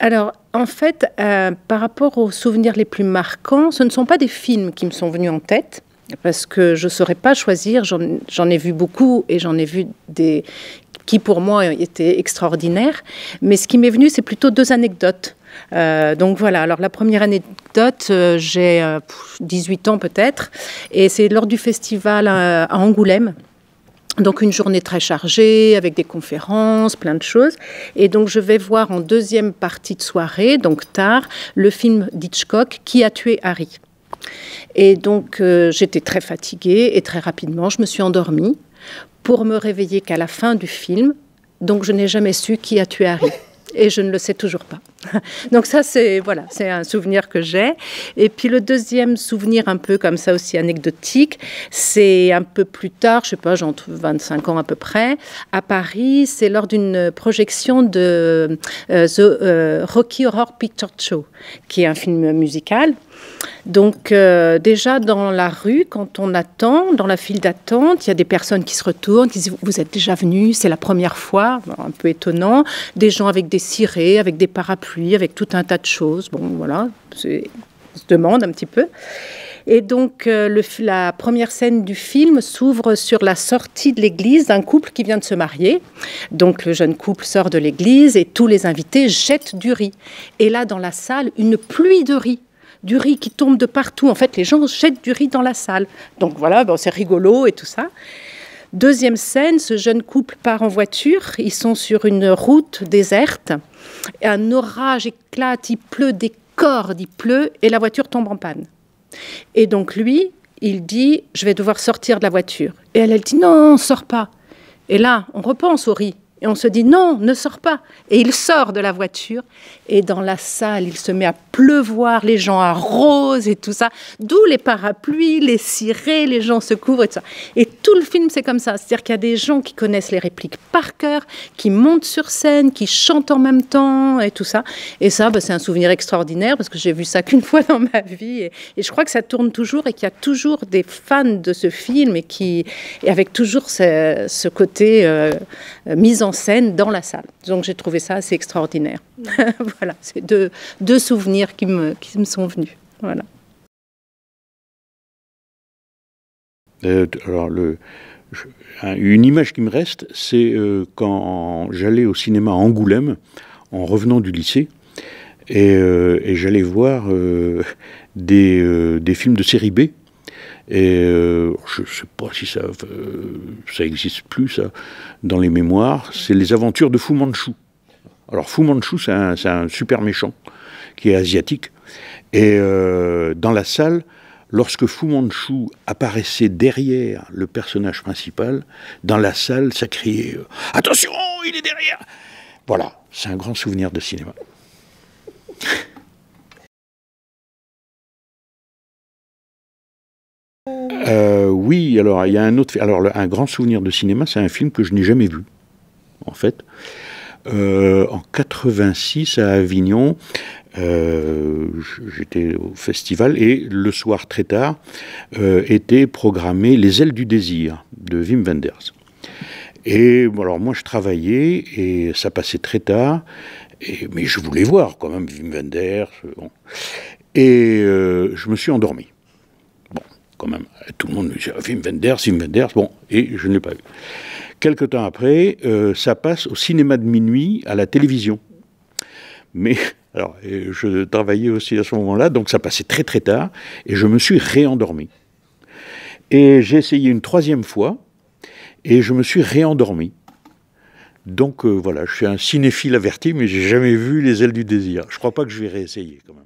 Alors, en fait, par rapport aux souvenirs les plus marquants, ce ne sont pas des films qui me sont venus en tête, parce que je ne saurais pas choisir. J'en ai vu beaucoup et j'en ai vu des qui, pour moi, étaient extraordinaires. Mais ce qui m'est venu, c'est plutôt deux anecdotes. Donc voilà, alors la première anecdote, j'ai 18 ans peut-être, et c'est lors du festival à Angoulême. Donc une journée très chargée, avec des conférences, plein de choses. Et donc je vais voir en deuxième partie de soirée, donc tard, le film d'Hitchcock, Qui a tué Harry. Et donc j'étais très fatiguée et très rapidement, je me suis endormie pour me réveiller qu'à la fin du film. Donc je n'ai jamais su qui a tué Harry. Et je ne le sais toujours pas. Donc ça, c'est voilà, c'est un souvenir que j'ai. Et puis le deuxième souvenir, un peu comme ça aussi anecdotique, c'est un peu plus tard, je sais pas, j'ai entre 25 ans à peu près, à Paris. C'est lors d'une projection de The Rocky Horror Picture Show, qui est un film musical. Donc déjà dans la rue, quand on attend, dans la file d'attente, il y a des personnes qui se retournent, qui disent « Vous êtes déjà venus, c'est la première fois », un peu étonnant. Des gens avec des cirés, avec des parapluies, avec tout un tas de choses. Bon, voilà, on se demande un petit peu. Et donc la première scène du film s'ouvre sur la sortie de l'église d'un couple qui vient de se marier. Donc le jeune couple sort de l'église et tous les invités jettent du riz. Et là, dans la salle, une pluie de riz. Du riz qui tombe de partout. En fait, les gens jettent du riz dans la salle. Donc voilà, bon, c'est rigolo et tout ça. Deuxième scène, ce jeune couple part en voiture. Ils sont sur une route déserte. Et un orage éclate, il pleut des cordes, il pleut, et la voiture tombe en panne. Et donc lui, il dit « Je vais devoir sortir de la voiture ». Et elle dit « Non, sors pas ». Et là, on repense au riz. Et on se dit, non, ne sors pas. Et il sort de la voiture. Et dans la salle, il se met à pleuvoir, les gens arrosent et tout ça. D'où les parapluies, les cirés, les gens se couvrent et tout ça. Et tout le film, c'est comme ça. C'est-à-dire qu'il y a des gens qui connaissent les répliques par cœur, qui montent sur scène, qui chantent en même temps et tout ça. Et ça, c'est un souvenir extraordinaire parce que j'ai vu ça qu'une fois dans ma vie. Et je crois que ça tourne toujours et qu'il y a toujours des fans de ce film et avec toujours ce côté mise en scène dans la salle. Donc j'ai trouvé ça assez extraordinaire. Voilà, c'est deux souvenirs qui me sont venus. Voilà. Alors une image qui me reste, c'est quand j'allais au cinéma à Angoulême en revenant du lycée et j'allais voir des films de série B. Et je ne sais pas si ça existe plus, ça, dans les mémoires. C'est les aventures de Fu Manchu. Alors Fu Manchu, c'est un super méchant qui est asiatique. Et dans la salle, lorsque Fu Manchu apparaissait derrière le personnage principal, dans la salle, ça criait « Attention, il est derrière !» Voilà, c'est un grand souvenir de cinéma. Oui, alors il y a un autre. Alors un grand souvenir de cinéma, c'est un film que je n'ai jamais vu, en fait. En 86 à Avignon, j'étais au festival et le soir très tard était programmé Les ailes du désir de Wim Wenders. Et alors moi je travaillais et ça passait très tard, mais je voulais voir quand même Wim Wenders. Bon. Et je me suis endormi. Quand même, tout le monde me dit Wim Wenders, bon, et je ne l'ai pas vu. Quelque temps après, ça passe au cinéma de minuit à la télévision. Mais, alors, je travaillais aussi à ce moment-là, donc ça passait très très tard, et je me suis réendormi. Et j'ai essayé une troisième fois, et je me suis réendormi. Donc voilà, je suis un cinéphile averti, mais j'ai jamais vu Les ailes du désir. Je crois pas que je vais réessayer quand même.